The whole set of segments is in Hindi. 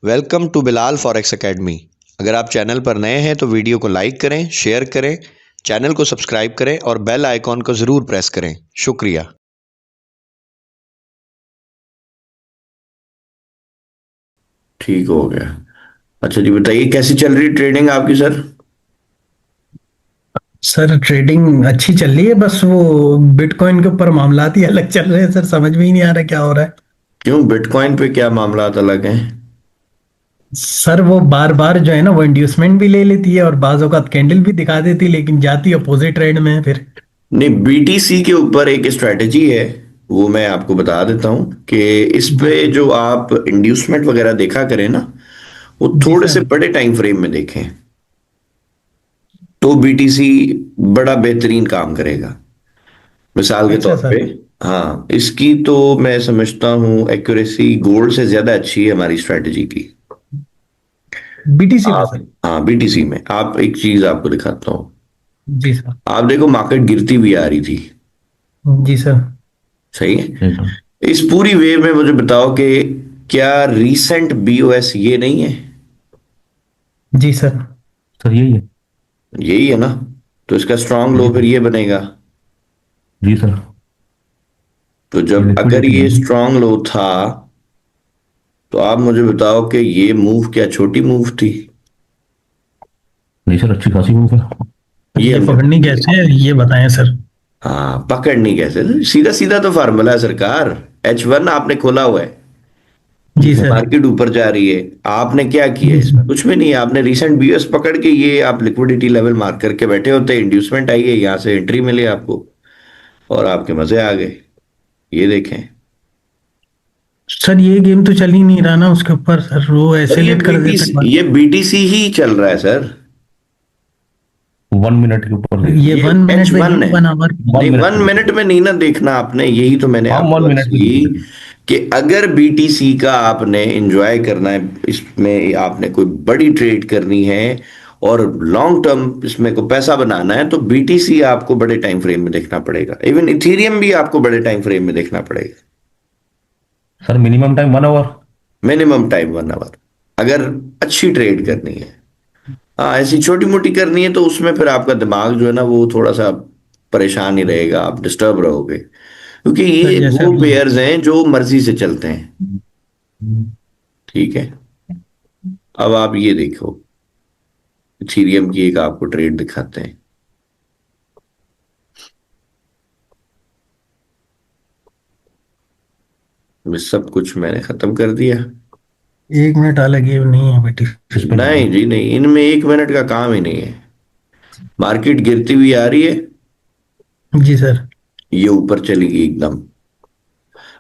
Welcome to Bilal forex academy. अगर आप चैनल पर नए हैं तो वीडियो को लाइक करें, शेयर करें, चैनल को सब्सक्राइब करें और बेल आइकॉन को ज़रूर प्रेस करें। शुक्रिया। ठीक हो गया। अच्छा जी, बताइए कैसी चल रही ट्रेडिंग आपकी सर? सर ट्रेडिंग अच्छी चल रही है। बस वो बिटकॉइन के ऊपर मामलात ही अलग चल रहे हैं सर। समझ में ही नहीं आ रहा क्या हो रहा है। क्यों, बिटकॉइन पे क्या मामला अलग हैं? सर वो बार बार जो है ना वो इंड्यूसमेंट भी ले लेती है और बाजों का कैंडल भी दिखा देती है, लेकिन जाती अपोजिट ट्रेंड में है फिर। नहीं, बीटीसी के ऊपर एक स्ट्रेटजी है, वो मैं आपको बता देता हूँ कि इस जी पे जो आप इंड्यूसमेंट वगैरह देखा करें ना, वो जी थोड़े से सर। बड़े टाइम फ्रेम में देखें तो बीटीसी बड़ा बेहतरीन काम करेगा। मिसाल के अच्छा तौर पे, सर। हाँ, इसकी तो मैं समझता हूँ एक्यूरेसी गोल्ड से ज्यादा अच्छी है हमारी स्ट्रेटजी की। बीटीसी में आप, सर। हाँ, बीटीसी में आप एक चीज आपको दिखाता हूँ। जी सर। आप देखो, मार्केट गिरती हुई आ रही थी, जी सर। सही है। इस पूरी वेव में मुझे बताओ कि क्या रीसेंट बीओएस ये नहीं है? जी सर। सर यही है। यही है ना? तो इसका स्ट्रांग लो जी फिर ये बनेगा। जी सर। तो ये जब अगर लिक्विडिटी ये है। स्ट्रांग लो था, तो आप मुझे बताओ कि ये मूव क्या छोटी मूव थी? नहीं सर, अच्छी खासी मूव है। ये ये हमने पकड़नी पकड़ी है। कैसे है ये बताएं सर। हाँ, पकड़नी कैसे? सीधा सीधा तो फार्मूला है सरकार। H1 आपने खोला हुआ है, जी जिसमें सर। मार्केट ऊपर जा रही है। आपने क्या किया है जी इसमें? सर। कुछ भी नहीं है। आपने रिसेंट बीएस पकड़ के ये आप लिक्विडिटी लेवल मार्क करके बैठे होते, इंड्यूसमेंट आई है, यहाँ से एंट्री मिली आपको और आपके मजे आ गए। ये देखें। सर ये गेम तो चल ही नहीं रहा ना उसके ऊपर सर, वो और ऐसे लेट कर देता है। ये बीटीसी ही चल रहा है सर। 1 मिनट के ऊपर देख ये लो। ये वन एच मिनट में वन नहीं, है। 1 आवर। वन नहीं, मिनट वन पे मिनट देखो। में नहीं ना देखना आपने, यही तो मैंने हाँ, आपको वन अर्ज मिनट पे की देखो। कि अगर बीटीसी का आपने एंजॉय करना है, इसमें आपने कोई बड़ी ट्रेड करनी है और लॉन्ग टर्म इसमें को पैसा बनाना है, तो बीटीसी आपको बड़े टाइम फ्रेम में देखना पड़ेगा। इवन इथेरियम भी आपको बड़े टाइम फ्रेम में देखना पड़ेगा। Sir minimum time 1 hour. Minimum time 1 hour, अगर अच्छी ट्रेड करनी है। हाँ, ऐसी छोटी मोटी करनी है तो उसमें फिर आपका दिमाग जो है ना वो थोड़ा सा परेशान ही रहेगा, आप डिस्टर्ब रहोगे, क्योंकि सर ये जैसे वो अभी पेयर्स हैं जो मर्जी से चलते हैं। ठीक है। अब आप ये देखो, इथीरियम की एक आपको ट्रेड दिखाते हैं। ये सब कुछ मैंने खत्म कर दिया। 1 मिनट अलग ये नहीं है बेटी। इस पे नहीं है। नहीं जी नहीं, इनमें 1 मिनट का काम ही नहीं है। मार्केट गिरती हुई आ रही है, जी सर। ये ऊपर चली गई एकदम।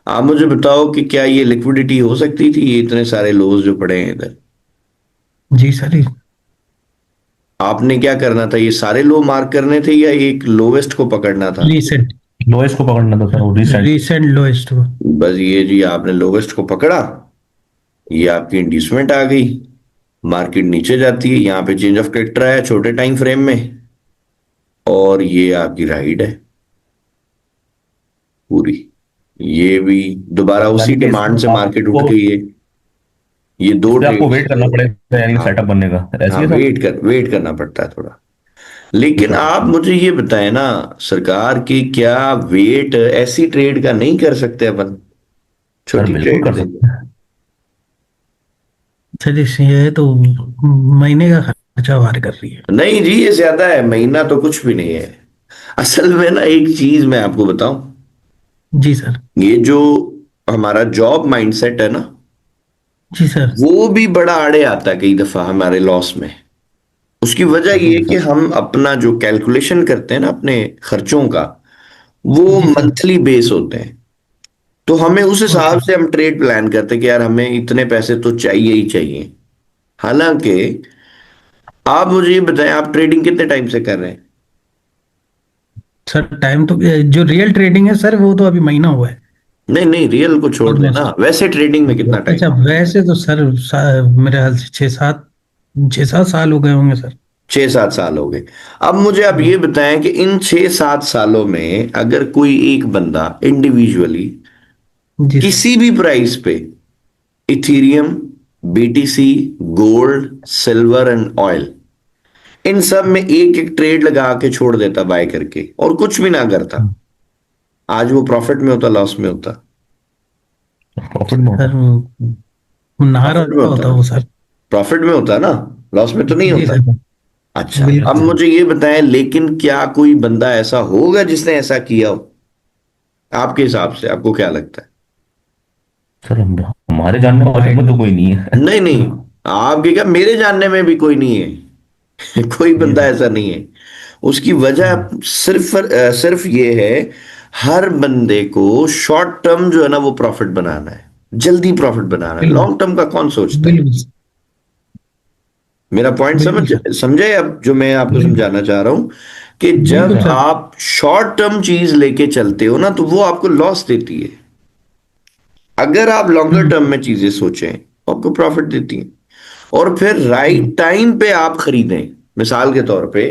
आप मुझे बताओ कि क्या ये लिक्विडिटी हो सकती थी, ये इतने सारे लोज जो पड़े हैं इधर? जी सर। आपने क्या करना था, ये सारे लो मार्क करने थे या एक लोवेस्ट को पकड़ना था? रीसेट। लोएस्ट को पकड़ना था सर, वो रिसेंट। रीसेंट लोएस्ट को। बस ये जी, आपने लोवेस्ट को पकड़ा, ये आपकी इंड्यूसमेंट आ गई। मार्केट नीचे जाती है, यहाँ पे चेंज ऑफ कैरेक्टर आया छोटे टाइम फ्रेम में, और ये आपकी राइड है पूरी। ये भी दोबारा उसी यानी कि डिमांड से मार्केट उठ आपको गई है। ये इस दो पे आपको ट्रेड वेट करना पड़ेगा, यानी हाँ, सेटअप बनने का। हाँ, ऐसी है सर। वेट करना पड़ता है थोड़ा। लेकिन अच्छा। आप मुझे ये बताएं ना सरकार, की क्या वेट ऐसी ट्रेड का नहीं कर सकते अपन, सर छोटी बिल्कुल ट्रेड कर से? सकते हैं। सर ये तो महीने का खर्चा वार कर रही है। नहीं जी, ये ज्यादा है, महीना तो कुछ भी नहीं है। असल में ना एक चीज मैं आपको बताऊं, जी सर। ये जो हमारा जॉब माइंडसेट है ना, जी सर। वो भी बड़ा आड़े आता है कई दफा हमारे लॉस में। उसकी वजह ये है कि हम अपना जो कैलकुलेशन करते हैं ना अपने खर्चों का, वो जी सर। मंथली बेस होते हैं। तो हमें उस ओके। हिसाब से हम ट्रेड प्लान करते हैं कि यार हमें इतने पैसे तो चाहिए ही चाहिए। हालांकि आप मुझे ये बताएं, आप ट्रेडिंग कितने टाइम से कर रहे हैं? सर टाइम तो जो रियल ट्रेडिंग है सर वो तो अभी महीना हुआ है नहीं नहीं, रियल को छोड़ देना, ऑलमोस्ट। वैसे ट्रेडिंग में कितना टाइम? अच्छा वैसे तो सर मेरे ख्याल से 6-7 साल हो गए होंगे सर। 6-7 साल हो गए। अब मुझे आप ये बताएं कि इन 6-7 सालों में अगर कोई एक बंदा इंडिविजुअली जी सर। किसी भी प्राइस पे Ethereum BTC, gold, silver and oil, इन सब में एक एक ट्रेड लगा के छोड़ देता बाय करके और कुछ भी ना करता, आज वो प्रॉफिट में होता, लॉस में होता? प्रॉफिट में होता सर वो नहा प्रॉफिट में रहा होता होता ना, वो सर। प्रॉफिट में होता ना, लॉस में तो नहीं जी होता। सर, अच्छा, अब बिल्कुल। मुझे ये बताएं, लेकिन क्या कोई बंदा ऐसा होगा जिसने ऐसा किया हो? आपके हिसाब से आपको क्या लगता है? सर। हमारे जानने वाले में तो कोई नहीं है। नहीं नहीं, आपके क्या, मेरे जानने में भी कोई नहीं है। कोई ये बंदा सर। ऐसा नहीं है। उसकी वजह सिर्फ ये है, हर बंदे को शॉर्ट टर्म जो है ना वो प्रॉफिट बनाना है, जल्दी प्रॉफिट बनाना है, बिल्कुल लॉन्ग टर्म का कौन सोचता है? बिल्कुल मेरा पॉइंट बिल्कुल सर। समझे अब जो मैं आपको बिल्कुल समझाना चाह रहा हूं, कि जब बिल्कुल सर। आप शॉर्ट टर्म चीज लेके चलते हो ना तो वो आपको लॉस देती है। अगर आप लॉन्गर हम्म टर्म में चीजें सोचें तो आपको प्रॉफिट देती हैं। और फिर राइट टाइम पे आप खरीदें। मिसाल के तौर पे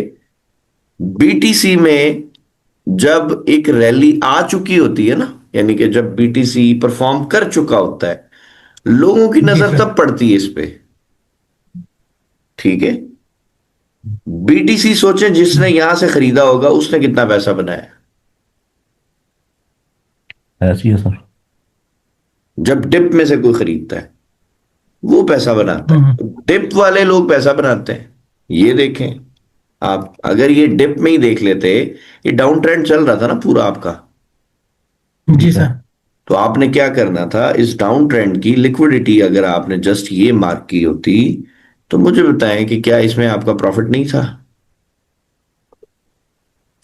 बीटीसी में जब एक रैली आ चुकी होती है ना, यानी कि जब बीटीसी परफॉर्म कर चुका होता है, लोगों की जी नजर सर। तब पड़ती है इस पे। ठीक है, बीटीसी सोचे जिसने यहां से खरीदा होगा उसने कितना पैसा बनाया। ऐसी है सर। जब डिप में से कोई खरीदता है वो पैसा बनाता है, हम्म तो डिप वाले लोग पैसा बनाते हैं। ये देखें, आप अगर ये डिप में ही देख लेते, ये डाउन ट्रेंड चल रहा था ना पूरा आपका, जी जी सर। सर। तो आपने क्या करना था, इस डाउन ट्रेंड की लिक्विडिटी अगर आपने जस्ट ये मार्क की होती, तो मुझे बताएं कि क्या इसमें आपका प्रॉफिट नहीं था?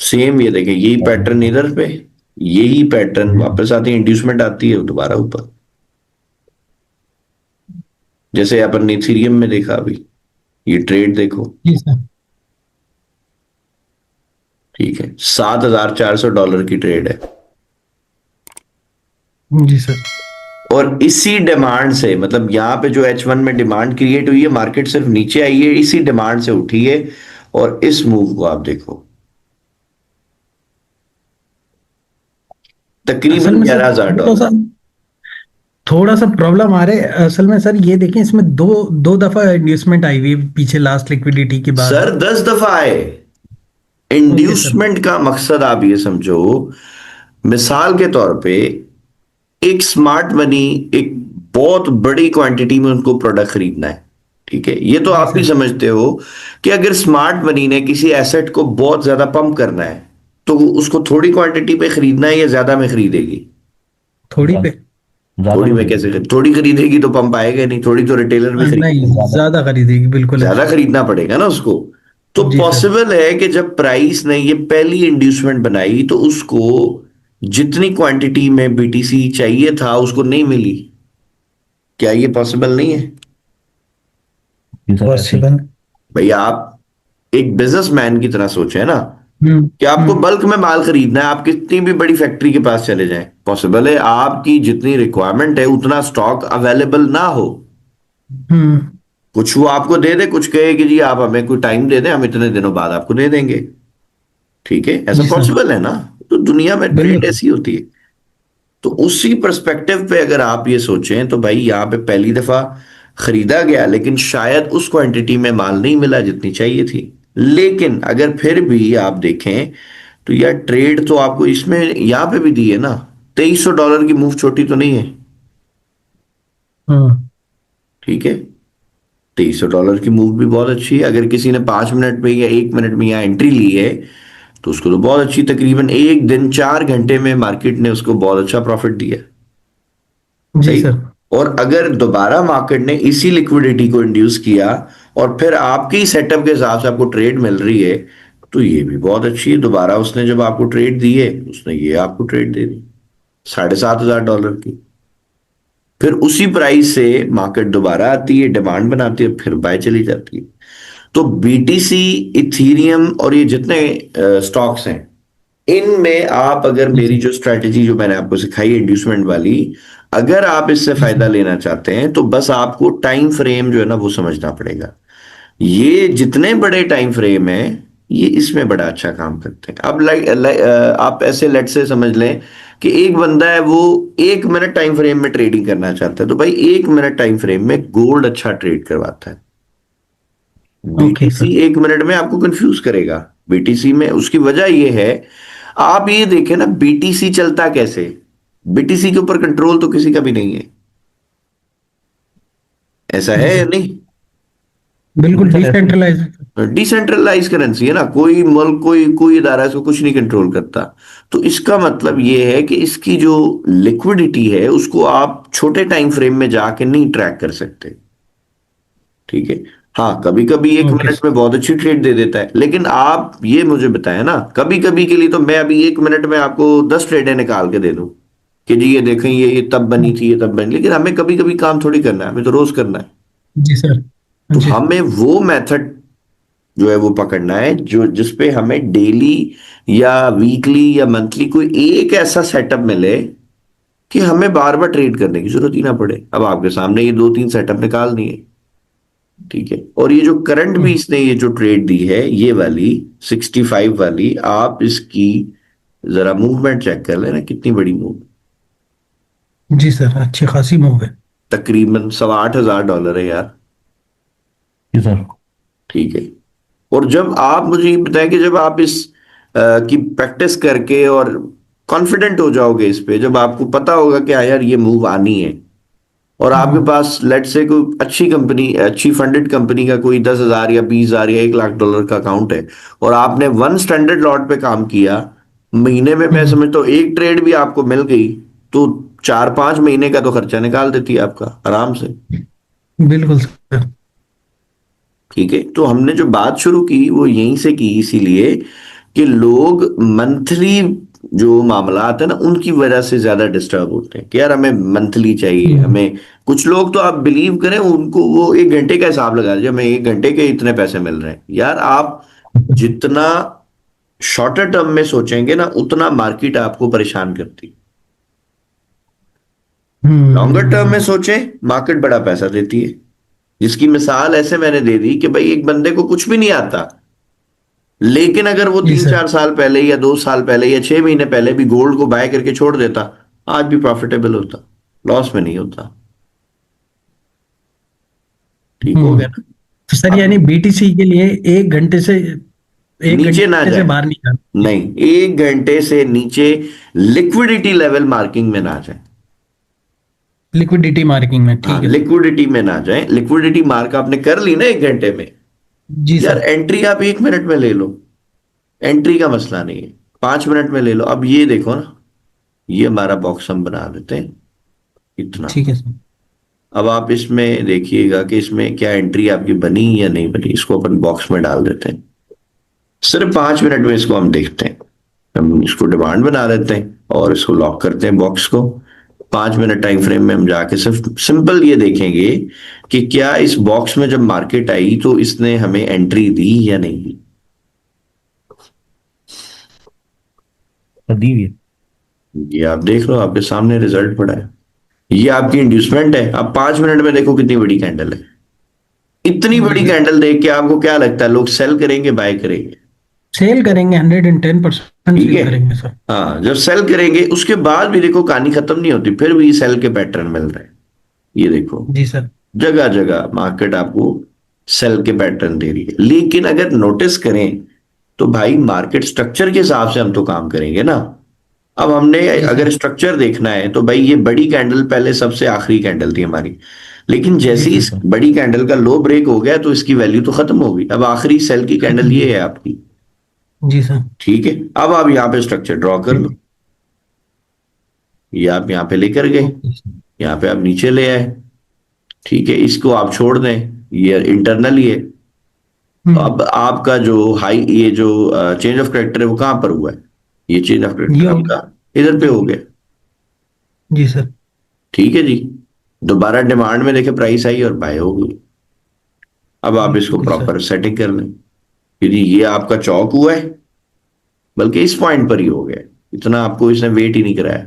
सेम ये देखें, यही पैटर्न इधर पे, यही पैटर्न वापस आती है, इंड्यूसमेंट आती है दोबारा ऊपर, जैसे अपन ने इथेरियम में देखा अभी। ये ट्रेड देखो, जी सर। ठीक है, $7,400 की ट्रेड है। जी सर। और इसी डिमांड से, मतलब यहां पे जो H1 में डिमांड क्रिएट हुई है, मार्केट सिर्फ नीचे आई है, इसी डिमांड से उठी है। और इस मूव को आप देखो, असल तकरीबन में सर 11,000 थोड़ा डॉलर सा थोड़ा सा प्रॉब्लम आ रहा है असल में सर। ये देखें, इसमें दो दो दफा इंड्यूसमेंट आई हुई है पीछे लास्ट लिक्विडिटी के बाद। सर 10 दफा आए। Okay sir. इंड्यूसमेंट का मकसद आप ये समझो, मिसाल के तौर पे एक स्मार्ट मनी, एक बहुत बड़ी क्वांटिटी में उनको प्रोडक्ट खरीदना है। ठीक है, ये तो जी आप भी सर। समझते हो कि अगर स्मार्ट मनी ने किसी एसेट को बहुत ज्यादा पंप करना है, तो उसको थोड़ी क्वांटिटी पे खरीदना है या ज्यादा में खरीदेगी? थोड़ी पे। ज्यादा थोड़ी में में कैसे खरीदेगी। थोड़ी खरीदेगी तो पंप आएगा ही नहीं, थोड़ी तो रिटेलर भी खरीद, नहीं, ज्यादा। ज्यादा खरीदेगी, बिल्कुल है। ज्यादा खरीदना पड़ेगा ना उसको। तो जी सर। पॉसिबल है कि जब प्राइस ने ये पहली इंड्यूसमेंट बनाई तो उसको जितनी क्वांटिटी में बीटीसी चाहिए था उसको नहीं मिली। क्या ये पॉसिबल नहीं है? जी सर, ऐसे ही। पॉसिबल। भैया आप एक बिजनेसमैन की तरह सोचे ना, हम्म कि आपको हम्म बल्क में माल खरीदना है, आप कितनी भी बड़ी फैक्ट्री के पास चले जाएं, पॉसिबल है आपकी जितनी रिक्वायरमेंट है उतना स्टॉक अवेलेबल ना हो। हम्म कुछ वो आपको दे दे, कुछ कहे कि जी आप हमें कोई टाइम दे दें, हम इतने दिनों बाद आपको दे देंगे। ठीक है, ऐसा जी सर। पॉसिबल है ना? तो दुनिया में ट्रेड बिल्कुल। ऐसी होती है। तो उसी पर्सपेक्टिव पे अगर आप ये सोचें तो भाई यहाँ पे पहली दफा खरीदा गया, लेकिन शायद उस क्वांटिटी में माल नहीं मिला जितनी चाहिए थी। लेकिन अगर फिर भी आप देखें तो यार ट्रेड तो आपको इसमें यहाँ पे भी दी है ना। $2,300 की मूव छोटी तो नहीं है। हम्म ठीक है, $2,300 की मूव भी बहुत अच्छी है। अगर किसी ने 5 मिनट में या 1 मिनट में यहाँ एंट्री ली है तो उसको तो बहुत अच्छी, तकरीबन एक दिन 4 घंटे में मार्केट ने उसको बहुत अच्छा प्रॉफिट दिया। जी सही। सर। और अगर दोबारा मार्केट ने इसी लिक्विडिटी को इंड्यूस किया और फिर आपके ही सेटअप के हिसाब से आपको ट्रेड मिल रही है, तो ये भी बहुत अच्छी है। दोबारा उसने जब आपको ट्रेड दी है, उसने ये आपको ट्रेड दे दी $7,500 की। फिर उसी प्राइस से मार्केट दोबारा आती है, डिमांड बनाती है, फिर बाय चली जाती है। तो बीटीसी, इथीरियम और ये जितने स्टॉक्स हैं, इनमें आप अगर जी मेरी सर। जो स्ट्रैटेजी जो मैंने आपको सिखाई है इंड्यूसमेंट वाली, अगर आप इससे जी फायदा सर। लेना चाहते हैं तो बस आपको टाइम फ्रेम जो है ना वो समझना पड़ेगा। ये जितने बड़े टाइम फ्रेम है, ये इसमें बड़ा अच्छा काम करते हैं। अब आप ऐसे लेट से समझ लें कि एक बंदा है वो 1 मिनट टाइम फ्रेम में ट्रेडिंग करना चाहता है, तो भाई 1 मिनट टाइम फ्रेम में गोल्ड अच्छा ट्रेड करवाता है। Okay BTC sir. 1 मिनट में आपको कंफ्यूज करेगा। बीटीसी में उसकी वजह ये है, आप ये देखें ना बीटीसी चलता कैसे। बीटीसी के ऊपर कंट्रोल तो किसी का भी नहीं है, ऐसा जी है या सर, नहीं? बिल्कुल सर ऐसे डिसेंट्रलाइज। डिसेंट्रलाइज करेंसी है ना, कोई मुल्क कोई कोई इदारा इसको कुछ नहीं कंट्रोल करता। तो इसका मतलब ये है कि इसकी जो लिक्विडिटी है उसको आप छोटे टाइम फ्रेम में जाके नहीं ट्रैक कर सकते। ठीक है। हाँ, कभी कभी एक ओके मिनट सर। में बहुत अच्छी ट्रेड दे देता है, लेकिन आप ये मुझे बताएं ना, कभी कभी के लिए तो मैं अभी 1 मिनट में आपको 10 ट्रेडें निकाल के दे दूं कि जी ये देखें, ये तब बनी थी, ये तब बनी, लेकिन हमें कभी कभी काम थोड़ी करना है, हमें तो रोज करना है। जी सर। तो जी हमें वो मेथड जो है वो पकड़ना है जो जिसपे हमें डेली या वीकली या मंथली कोई एक ऐसा सेटअप मिले कि हमें बार बार ट्रेड करने की जरूरत ही ना पड़े। अब आपके सामने ये 2-3 सेटअप निकाल दिए। ठीक है। और ये जो करंट भी इसने ये जो ट्रेड दी है ये वाली 65 वाली, आप इसकी जरा मूवमेंट चेक कर लेना, कितनी बड़ी मूव। जी सर, अच्छी खासी मूव है। तकरीबन $8,500 है यार। जी सर। ठीक है। और जब आप मुझे ये बताएं कि जब आप इस की प्रैक्टिस करके और कॉन्फिडेंट हो जाओगे इस पे, जब आपको पता होगा कि हाँ यार ये मूव आनी है, और आपके हम्म। पास लेट से कोई अच्छी कंपनी, अच्छी फंडेड कंपनी का कोई 10,000 या 20,000 या $1,00,000 का अकाउंट है, और आपने वन स्टैंडर्ड लॉट पे काम किया, महीने में मैं हम्म, समझता हूँ एक ट्रेड भी आपको मिल गई तो 4-5 महीने का तो खर्चा निकाल देती है आपका आराम से। बिल्कुल सर। ठीक है। तो हमने जो बात शुरू की वो यहीं से की, इसीलिए कि लोग मंथली जो मामलात है ना उनकी वजह से ज्यादा डिस्टर्ब होते हैं कि यार हमें मंथली चाहिए हम्म, हमें। कुछ लोग तो आप बिलीव करें, उनको वो 1 घंटे का हिसाब लगा दीजिए, हमें 1 घंटे के इतने पैसे मिल रहे हैं। यार आप जितना शॉर्टर टर्म में सोचेंगे ना उतना मार्केट आपको परेशान करती। लॉन्गर टर्म में सोचें, मार्केट बड़ा पैसा देती है। जिसकी मिसाल ऐसे मैंने दे दी कि भाई एक बंदे को कुछ भी नहीं आता, लेकिन अगर वो जी तीन सर। चार साल पहले या 2 साल पहले या 6 महीने पहले भी गोल्ड को बाय करके छोड़ देता, आज भी प्रॉफिटेबल होता, लॉस में नहीं होता। ठीक हो गया हम्म। ना? तो सर अब यानी बीटीसी के लिए 1 घंटे से एक नीचे ना घंटे से जाए, बाहर नहीं जाना। नहीं, 1 घंटे से नीचे लिक्विडिटी लेवल मार्किंग में ना जाए। लिक्विडिटी मार्किंग में, हाँ, ठीक है सर। लिक्विडिटी में ना जाए। लिक्विडिटी मार्क आपने कर ली ना 1 घंटे में, जी यार सर। एंट्री आप 1 मिनट में ले लो, एंट्री का मसला नहीं है। 5 मिनट में ले लो। अब ये देखो ना, ये हमारा बॉक्स हम बना देते हैं इतना। ठीक है सर। अब आप इसमें देखिएगा कि इसमें क्या एंट्री आपकी बनी या नहीं बनी, इसको अपन बॉक्स में डाल देते हैं। सिर्फ 5 मिनट में इसको हम देखते हैं। हम इसको डिमांड बना देते हैं और इसको लॉक करते हैं बॉक्स को। 5 मिनट टाइम फ्रेम में हम जाके सिर्फ सिंपल ये देखेंगे कि क्या इस बॉक्स में जब मार्केट आई तो इसने हमें एंट्री दी या नहीं दी। दी हुई है। ये आप देख लो, आपके सामने रिजल्ट पड़ा है। ये आपकी इंड्यूसमेंट है। अब 5 मिनट में देखो कितनी बड़ी कैंडल है। इतनी जी बड़ी सर। कैंडल देख के आपको क्या लगता है, लोग सेल करेंगे बाय करेंगे? सेल करेंगे, 110% ठीक सेल है। करेंगे सर। हाँ, जब सेल करेंगे उसके बाद भी देखो कहानी खत्म नहीं होती, फिर भी सेल के पैटर्न मिल रहे हैं। ये देखो, जी सर। जगह जगह मार्केट आपको सेल के पैटर्न दे रही है। लेकिन अगर नोटिस करें तो भाई मार्केट स्ट्रक्चर के हिसाब से हम तो काम करेंगे ना। अब हमने जी अगर सर। स्ट्रक्चर देखना है तो भाई ये बड़ी कैंडल पहले सबसे आखिरी कैंडल थी हमारी, लेकिन जी जैसे ही सर। इस बड़ी कैंडल का लो ब्रेक हो गया तो इसकी वैल्यू तो खत्म हो गई। अब आखिरी सेल की कैंडल खत्म हो ये है गया। आपकी। जी सर। ठीक है। अब आप यहाँ पे स्ट्रक्चर ड्रॉ कर लो। ये आप यहाँ पे लेकर गए, ओके सर। यहाँ पे आप नीचे ले आए। ठीक है, इसको आप छोड़ दें, ये इंटरनल ही है। तो हम्म। अब आपका जो हाई, ये जो चेंज ऑफ करेक्टर है वो कहाँ पर हुआ है? ये चेंज ऑफ ये करेक्टर हो आपका इधर पे गया। हो गया। जी सर। ठीक है जी। दोबारा डिमांड में देखे प्राइस आई और बाय हो गई। अब आप इसको ओके सर। प्रॉपर सेटिंग कर लें। यदि ये आपका चौक हुआ है, बल्कि इस पॉइंट पर ही हो गया है, इतना आपको इसने वेट ही नहीं कराया।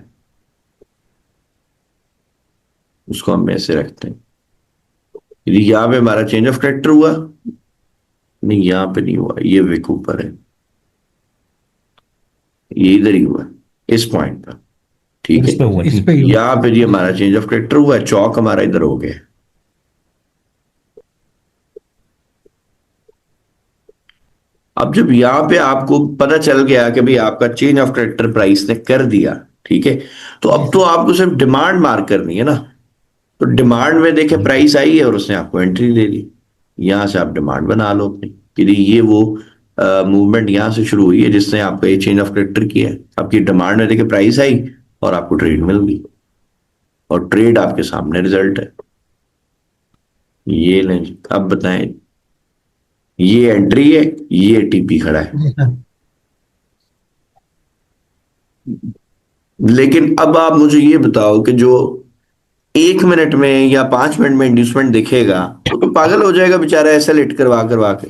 उसको हम ऐसे रखते हैं। यदि यहाँ पे हमारा चेंज ऑफ करेक्टर हुआ, नहीं यहाँ पे नहीं हुआ, ये विक ऊपर है, ये इधर ही हुआ है, इस पॉइंट पर। ठीक इस पे हुआ इस ठीक। पे ही यहाँ पे जी हमारा चेंज ऑफ कैरेक्टर हुआ है, चौक हमारा इधर हो गया। अब जब यहाँ पे आपको पता चल गया कि भाई आपका चेंज ऑफ कैरेक्टर प्राइस ने कर दिया, ठीक है, तो जी अब तो सर। आपको सिर्फ डिमांड मार्क करनी है ना। तो डिमांड में देखे प्राइस आई है और उसने आपको एंट्री दे दी, यहां से आप डिमांड बना लो अपनी कि जी ये वो मूवमेंट यहां से शुरू हुई है जिसने आपका ये चेंज ऑफ कैरेक्टर किया है। आपकी डिमांड में देखे प्राइस आई और आपको ट्रेड मिल गई, और ट्रेड आपके सामने रिजल्ट है। ये लें जी, अब बताएं, ये एंट्री है, ये टीपी खड़ा है। जी सर। लेकिन अब आप मुझे ये बताओ कि जो 1 मिनट में या 5 मिनट में इंड्यूसमेंट दिखेगा वो तो पागल हो जाएगा बेचारा, ऐसा लेट करवा करवा के।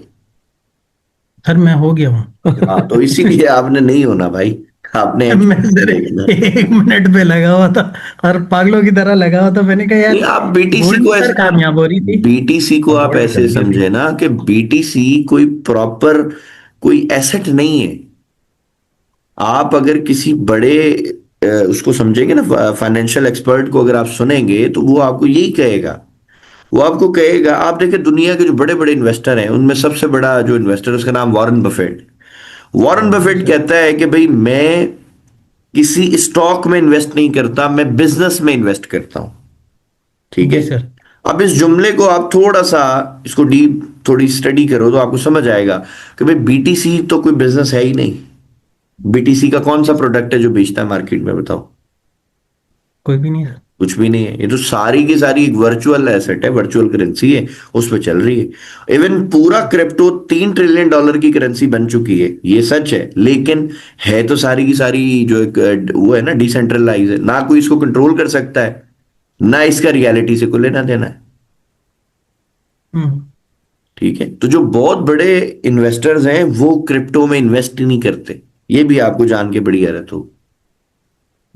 सर मैं हो गया हूँ। हाँ, तो इसीलिए आपने नहीं होना भाई, आपने मैं सर देखना। 1 मिनट पे लगा हुआ था और पागलों की तरह लगा हुआ था। मैंने कहा यार नहीं, आप बीटीसी गोल्ड को सर ऐसे, कामयाब हो रही थी बीटीसी को और आप गोल्ड ऐसे निकल गई थी। समझे ना कि बीटीसी कोई प्रॉपर कोई एसेट नहीं है। आप अगर किसी बड़े उसको समझेंगे ना, फाइनेंशियल एक्सपर्ट को अगर आप सुनेंगे तो वो आपको यही कहेगा। वो आपको कहेगा, आप देखें दुनिया के जो बड़े बड़े इन्वेस्टर हैं उनमें सबसे बड़ा जो इन्वेस्टर है उसका नाम वॉरेन बफेट। वॉरेन जी बफेट सर। कहता है कि भाई मैं किसी स्टॉक में इन्वेस्ट नहीं करता, मैं बिजनेस में इन्वेस्ट करता हूं। ठीक है। जी सर। अब इस जुमले को आप थोड़ा सा इसको डीप थोड़ी स्टडी करो तो आपको समझ आएगा कि भाई बीटीसी तो कोई बिजनेस है ही नहीं। बीटीसी का कौन सा प्रोडक्ट है जो बेचता है मार्केट में, बताओ। कोई भी नहीं सर। कुछ भी नहीं है, ये तो सारी की सारी एक वर्चुअल एसेट है, वर्चुअल करेंसी है, उस पर चल रही है। इवन पूरा क्रिप्टो $3 ट्रिलियन की करेंसी बन चुकी है, ये सच है, लेकिन है तो सारी की सारी जो एक वो है ना, डिसेंट्रलाइज है, ना कोई इसको कंट्रोल कर सकता है, ना इसका रियलिटी से कोई लेना देना है। हम्म। ठीक है, तो जो बहुत बड़े इन्वेस्टर्स हैं वो क्रिप्टो में इन्वेस्ट ही नहीं करते, ये भी आपको जान के बड़ी हैरत हो।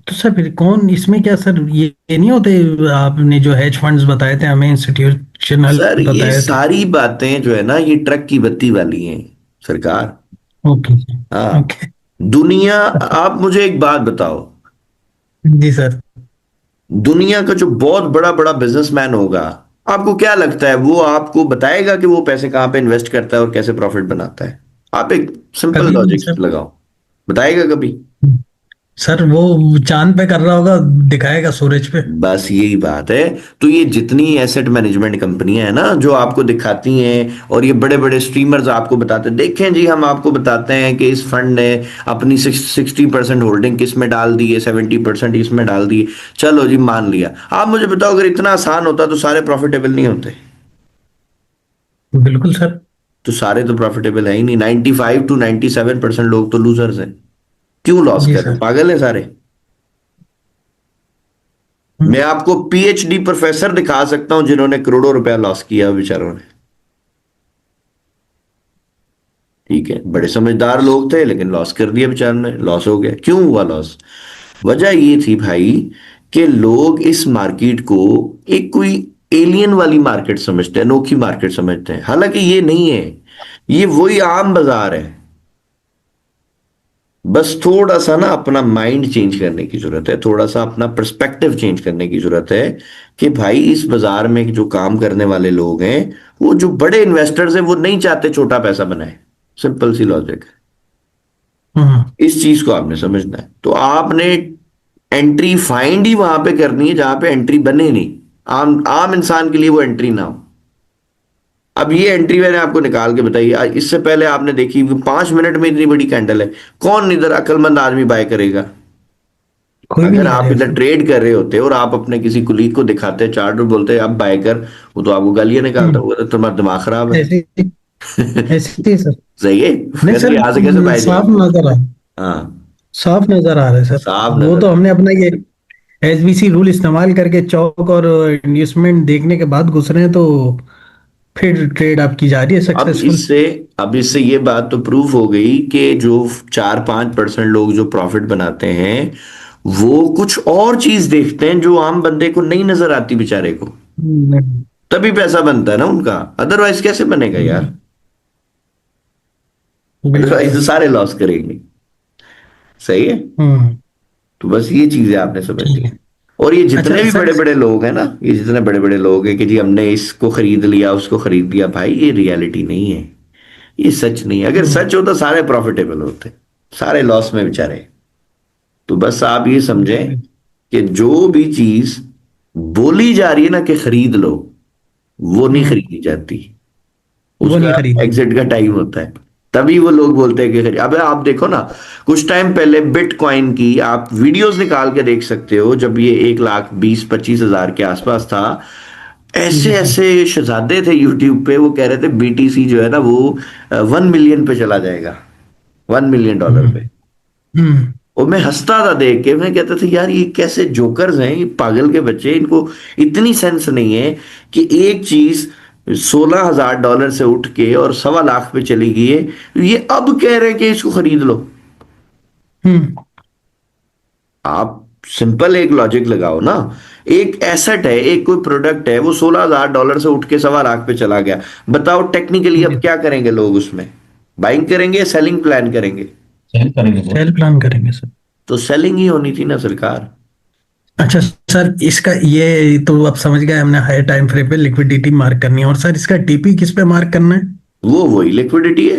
तो सर फिर कौन इसमें क्या सर, ये नहीं होते आपने जो हेज फंड्स बताए थे हमें, इंस्टीट्यूशनल सर ये बताए थे। सारी बातें जो है ना, ये ट्रक की बत्ती वाली हैं सरकार। ओके। हाँ, ओके। दुनिया, आप मुझे एक बात बताओ, जी सर। दुनिया का जो बहुत बड़ा बड़ा बिजनेसमैन होगा, आपको क्या लगता है वो आपको बताएगा कि वो पैसे कहाँ पे इन्वेस्ट करता है और कैसे प्रॉफिट बनाता है? आप एक सिंपल कभी नहीं लॉजिक सर। लगाओ, बताएगा कभी? सर वो चांद पे कर रहा होगा, दिखाएगा सूरज पे। बस यही बात है। तो ये जितनी एसेट मैनेजमेंट कंपनियां हैं ना जो आपको दिखाती हैं, और ये बड़े बड़े स्ट्रीमर्स आपको बताते हैं, देखें जी हम आपको बताते हैं कि इस फंड ने अपनी 60% होल्डिंग किस में डाल दी है, 70% इसमें डाल दी है। चलो जी मान लिया, आप मुझे बताओ अगर इतना आसान होता तो सारे प्रॉफिटेबल नहीं होते? बिल्कुल सर। तो सारे तो प्रॉफिटेबल है ही नहीं, 95 to 97% लोग तो लूजर्स हैं। क्यों लॉस जी कर रहे हैं? सर। पागल है सारे। मैं हम्म। आपको पीएचडी प्रोफेसर दिखा सकता हूं जिन्होंने करोड़ों रुपया लॉस किया बेचारों ने। ठीक है, बड़े समझदार लोग थे लेकिन लॉस कर दिया बेचारों ने, लॉस हो गया। क्यों हुआ लॉस? वजह ये थी भाई कि लोग इस मार्केट को एक कोई एलियन वाली मार्केट समझते हैं, अनोखी मार्केट समझते हैं, हालांकि ये नहीं है, ये वही आम बाजार है। बस थोड़ा सा ना अपना माइंड चेंज करने की जरूरत है, थोड़ा सा अपना पर्सपेक्टिव चेंज करने की जरूरत है कि भाई इस बाजार में जो काम करने वाले लोग हैं, वो जो बड़े इन्वेस्टर्स हैं, वो नहीं चाहते छोटा पैसा बनाए। सिंपल सी लॉजिक है। हम्म। इस चीज को आपने समझना है। तो आपने एंट्री फाइंड ही वहां पे करनी है जहां पे एंट्री बने नहीं, आम आम इंसान के लिए वो एंट्री ना हो। अब ये एंट्री मैंने आपको निकाल के बताई, इससे पहले आपने देखी 5 मिनट में इतनी बड़ी कैंडल है, कौन इधर अक्लमंद आदमी बाय करेगा? कोई भी अगर नहीं आप करेगा इधर सर। ट्रेड कर रहे होते और आप अपने किसी कुलीग को दिखाते चार्ट और बोलते अब बाय कर, वो तो आपको गालियां निकालता, हम्म। वो तो तुम्हारा दिमाग खराब है। ऐसे ऐसे ही सर। सही है, नहीं कहते सर, यहाँ से कैसे बाय साफ जाएगा? नजर आ हाँ, साफ नजर आ रहा है सर। साफ वो नजर तो आ हमने अपना ये एसबीसी रूल इस्तेमाल करके चौक और इन्वेस्टमेंट देखने के बाद घुस रहे हैं, तो फिर ट्रेड आपकी जा रही है अब सक्सेसफुल। इससे अब इससे ये बात तो प्रूफ हो गई कि जो 4-5% लोग जो प्रॉफिट बनाते हैं वो कुछ और चीज देखते हैं जो आम बंदे को नहीं नजर आती बेचारे को, तभी पैसा बनता है ना उनका, अदरवाइज कैसे बनेगा यार? बिल्कुल अदरवाइज तो सर। सारे लॉस करेंगे। सही है। हम्म। तो बस ये चीजें आपने समझनी है। और ये अच्छा जितने भी सर। बड़े बड़े लोग हैं ना, ये जितने बड़े बड़े लोग हैं कि जी हमने इसको खरीद लिया उसको खरीद लिया, भाई ये रियलिटी नहीं है, ये सच नहीं है। अगर हम्म, सच होता सारे प्रॉफिटेबल होते, सारे लॉस में बेचारे। तो बस आप ये समझें कि जो भी चीज बोली जा रही है ना कि खरीद लो, वो नहीं हम्म, खरीदी जाती। वो नहीं उसका खरीदी। एग्जिट का टाइम होता है, तभी वो लोग बोलते हैं कि खरीद। अबे आप देखो ना, कुछ टाइम पहले बिटकॉइन की आप वीडियोस निकाल के देख सकते हो, जब ये 1,20,25,000 के आसपास था, ऐसे जी सर। ऐसे शहजादे थे यूट्यूब पे, वो कह रहे थे बीटीसी जो है ना वो 1 मिलियन पे चला जाएगा, $1 मिलियन हम्म, पे। हम्म, और मैं हंसता था देख के, मैं कहता था यार ये कैसे जोकर्स हैं, ये पागल के बच्चे, इनको इतनी सेंस नहीं है कि एक चीज $16,000 से उठ के और 1.25 लाख पे चली गई है, ये अब कह रहे हैं कि इसको खरीद लो। हम्म, आप सिंपल एक लॉजिक लगाओ ना, एक एसेट है, एक कोई प्रोडक्ट है, वो $16,000 से उठ के 1.25 लाख पे चला गया, बताओ टेक्निकली अब जी। क्या करेंगे लोग उसमें? बाइंग करेंगे या सेलिंग प्लान करेंगे? सेल करेंगे सर। सेल प्लान करेंगे सर। तो सेलिंग ही होनी थी ना सरकार। अच्छा सर, इसका ये तो अब समझ गए हमने, हायर टाइम फ्रेम पे लिक्विडिटी मार्क करनी है, और सर इसका टीपी किस पे मार्क करना है? वो वही लिक्विडिटी है,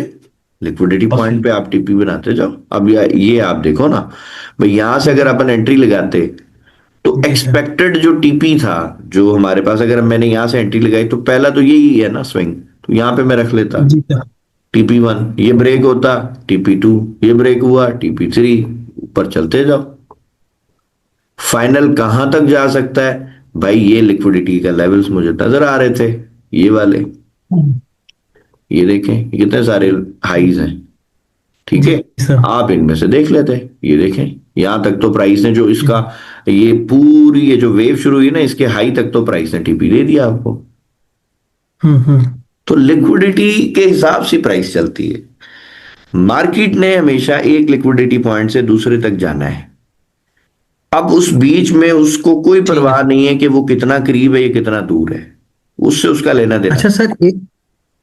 लिक्विडिटी पॉइंट पे आप टीपी बनाते जाओ। अब ये आप देखो ना भाई, यहां से अगर अपन एंट्री लगाते तो जी सर। एक्सपेक्टेड जो टीपी था जो हमारे पास, अगर मैंने यहां से एंट्री लगाई तो पहला तो यही है ना स्विंग, तो यहां पे मैं रख लेता जी सर। TP1, ये ब्रेक होता TP2, ये ब्रेक हुआ TP3, ऊपर चलते जाओ। फाइनल कहां तक जा सकता है भाई? ये लिक्विडिटी का लेवल्स मुझे नजर आ रहे थे, ये वाले, हम्म, ये देखें ये कितने सारे हाईज हैं, ठीक है? जी सर। आप इनमें से देख लेते हैं, ये देखें यहां तक तो प्राइस ने जो इसका, ये पूरी ये जो वेव शुरू हुई ना, इसके हाई तक तो प्राइस ने टीपी दे दिया आपको। हम्म, हम्म, तो लिक्विडिटी के हिसाब से प्राइस चलती है। मार्केट ने हमेशा एक लिक्विडिटी पॉइंट से दूसरे तक जाना है। अब उस बीच में उसको कोई ठीक परवाह है। नहीं है कि वो कितना करीब है या कितना दूर है, उससे उसका लेना देना। अच्छा सर, एक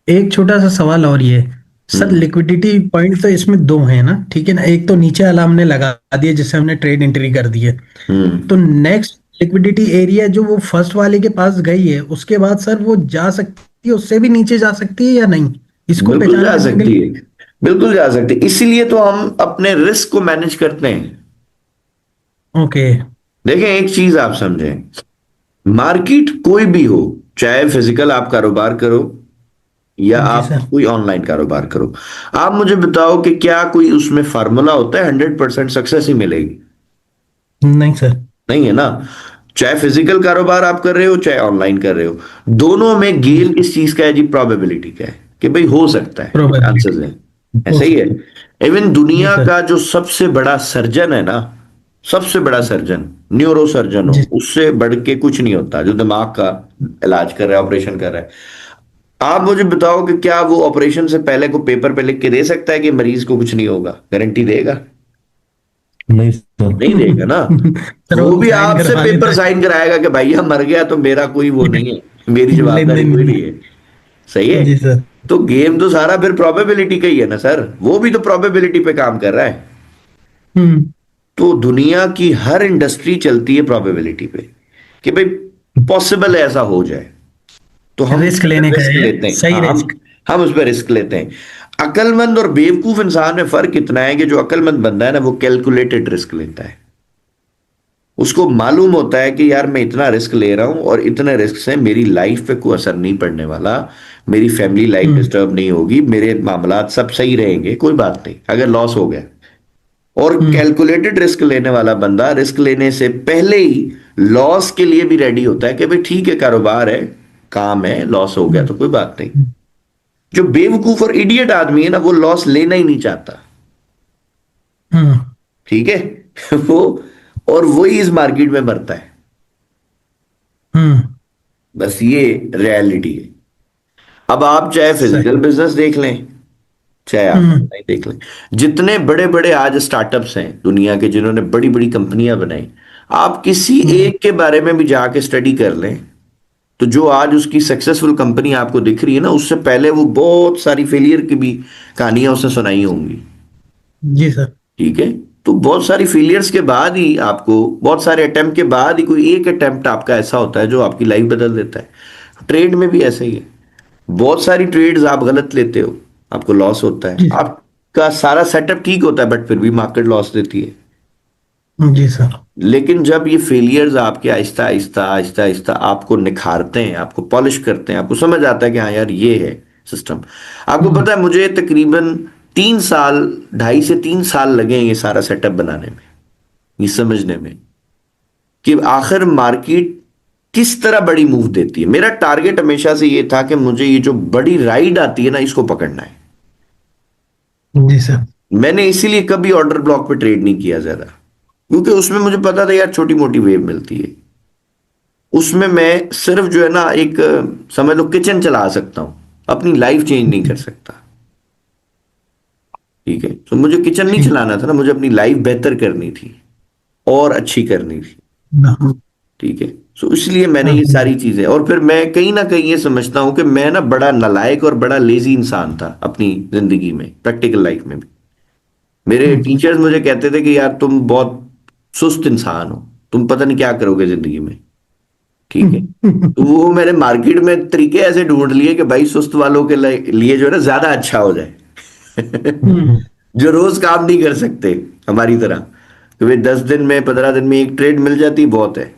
एक छोटा सा सवाल और ये, सर हम्म। लिक्विडिटी पॉइंट तो इसमें दो हैं ना, ठीक है ना? एक तो नीचे वाला हमने लगा दिया जिससे हमने ट्रेड एंट्री कर दी है, हम्म। तो नेक्स्ट लिक्विडिटी एरिया जो वो फर्स्ट वाले के पास गई है, उसके बाद सर वो जा सकती है, उससे भी नीचे जा सकती है या नहीं, इसको बिल्कुल पहचान जा करने के सकती लिए? है, बिल्कुल जा सकती है, इसीलिए तो हम अपने रिस्क को मैनेज करते हैं। ओके। देखें एक चीज आप समझें, मार्केट कोई भी हो, चाहे फिजिकल आप कारोबार करो या जी आप सर। कोई ऑनलाइन कारोबार करो, आप मुझे बताओ कि क्या कोई उसमें फार्मूला होता है 100% सक्सेस ही मिलेगी? नहीं सर। नहीं है ना। चाहे फिजिकल कारोबार आप कर रहे हो चाहे ऑनलाइन कर रहे हो, दोनों में जी गेन किस चीज का है जी? प्रोबेबिलिटी का है कि भाई हो सकता है, चांसेस प्रोबेबिलिटी। है। ऐसा ही है। इवन जी दुनिया सर। का जो सबसे बड़ा सर्जन है ना, सबसे बड़ा सर्जन, न्यूरो सर्जन हो, जी उससे बढ़ के कुछ नहीं होता जो दिमाग का इलाज कर रहा है, ऑपरेशन कर रहा है। आप मुझे बताओ कि क्या वो ऑपरेशन से पहले को पेपर पे लिख के दे सकता है कि मरीज को कुछ नहीं होगा? गारंटी देगा? नहीं सर। नहीं देगा ना। सर वो वो तो भी साइन आपसे करवा पेपर देता साइन कराएगा कि भैया मर गया तो मेरा कोई वो नहीं है, मेरी है, लेन जवाबदारी देन कोई नहीं। नहीं है। सही है। जी सर। तो गेम तो सारा फिर प्रोबेबिलिटी का ही है ना सर, वो भी तो प्रोबेबिलिटी पे काम कर रहा है। हम्म। तो दुनिया की हर इंडस्ट्री चलती है प्रोबेबिलिटी पे कि भाई पॉसिबल है ऐसा हो जाए, तो हम उस रिस्क पर लेने का रिस्क है, लेते हैं। सही हाँ, रिस्क। हम उस पर रिस्क लेते हैं। अकलमंद और बेवकूफ इंसान में फर्क इतना है कि जो अकलमंद बंदा है ना, वो कैलकुलेटेड रिस्क लेता है। उसको मालूम होता है कि यार मैं इतना रिस्क ले रहा हूं और इतने रिस्क से मेरी लाइफ पे कोई असर नहीं पड़ने वाला, मेरी फैमिली लाइफ हम्म, डिस्टर्ब नहीं होगी, मेरे मामलात सब सही रहेंगे, कोई बात नहीं अगर लॉस हो गया। और हम्म, कैलकुलेटेड रिस्क लेने वाला बंदा रिस्क लेने से पहले ही लॉस के लिए भी रेडी होता है कि भाई ठीक है, कारोबार है, काम है, लॉस हो गया हम्म, तो कोई बात नहीं। जो बेवकूफ और इडियट आदमी है ना, वो लॉस लेना ही नहीं चाहता। हम्म, ठीक है। वो, और वही इस मार्केट में मरता है। हम्म, बस ये रियलिटी है। अब आप चाहे फिजिकल सही। बिजनेस देख लें चाहे आप हम्म, ऑनलाइन देख लें, जितने बड़े बड़े आज स्टार्टअप्स हैं दुनिया के जिन्होंने बड़ी बड़ी कंपनियां बनाई, आप किसी हम्म, एक के बारे में भी जाके स्टडी कर लें, तो जो आज उसकी सक्सेसफुल कंपनी आपको दिख रही है ना, उससे पहले वो बहुत सारी फेलियर की भी कहानियां उसने सुनाई होंगी। जी सर। ठीक है। तो बहुत सारी फेलियर्स के बाद ही आपको, बहुत सारे अटेम्प्ट के बाद ही कोई एक अटेम्प्ट आपका ऐसा होता है जो आपकी लाइफ बदल देता है। ट्रेड में भी ऐसा ही है, बहुत सारी ट्रेड्स आप गलत लेते हो, आपको लॉस होता है, जी आपका सारा सेटअप ठीक होता है बट फिर भी मार्केट लॉस देती है। जी सर। लेकिन जब ये फेलियर्स आपके आहिस्ता आहिस्ता आहिस्ता आहिस्ता आपको निखारते हैं, आपको पॉलिश करते हैं, आपको समझ आता है कि हाँ यार ये है सिस्टम। आपको पता है मुझे तकरीबन 3 साल, 2.5 से 3 साल लगे हैं ये सारा सेटअप बनाने में, ये समझने में कि आखिर मार्केट किस तरह बड़ी मूव देती है। मेरा टारगेट हमेशा से ये था कि मुझे ये जो बड़ी राइड आती है ना, इसको पकड़ना है। जी सर। मैंने इसीलिए कभी ऑर्डर ब्लॉक पे ट्रेड नहीं किया ज्यादा, क्योंकि उसमें मुझे पता था यार छोटी मोटी वेव मिलती है, उसमें मैं सिर्फ जो है ना एक समझ लो किचन चला सकता हूं, अपनी लाइफ चेंज नहीं कर सकता। ठीक है, तो मुझे किचन नहीं ठीक। चलाना था ना, मुझे अपनी लाइफ बेहतर करनी थी और अच्छी करनी थी। हाँ, ठीक है, तो इसलिए मैंने हाँ, ये सारी चीजें, और फिर मैं कहीं ना कहीं ये समझता हूं कि मैं ना बड़ा नालायक और बड़ा लेजी इंसान था अपनी जिंदगी में, प्रैक्टिकल लाइफ में भी। मेरे टीचर्स मुझे कहते थे कि यार तुम बहुत सुस्त इंसान हो, तुम पता नहीं क्या करोगे जिंदगी में। ठीक है, तो वो मैंने मार्केट में तरीके ऐसे ढूंढ लिए कि भाई सुस्त वालों के लिए जो है ना ज्यादा अच्छा हो जाए। जो रोज काम नहीं कर सकते हमारी तरह, तो वे 10 दिन में 15 दिन में एक ट्रेड मिल जाती बहुत है,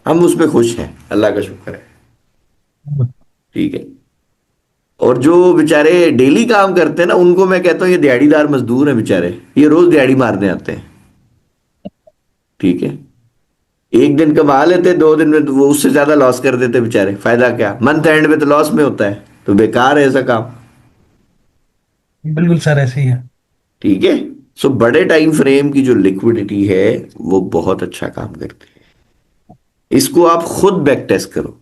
हम उसमें खुश हैं, अल्लाह का शुक्र है। ठीक है, और जो बेचारे डेली काम करते हैं ना, उनको मैं कहता हूँ ये दिहाड़ीदार मजदूर हैं बेचारे, ये रोज दिहाड़ी मारने आते हैं। ठीक है, एक दिन कमा लेते, 2 दिन में तो वो उससे ज्यादा लॉस कर देते बेचारे, फायदा क्या, मंथ एंड में तो लॉस में होता है, तो बेकार है ऐसा काम। बिल्कुल सर, ऐसे ही है। ठीक है, सो बड़े टाइम फ्रेम की जो लिक्विडिटी है वो बहुत अच्छा काम करती है। इसको आप खुद बैक टेस्ट करो,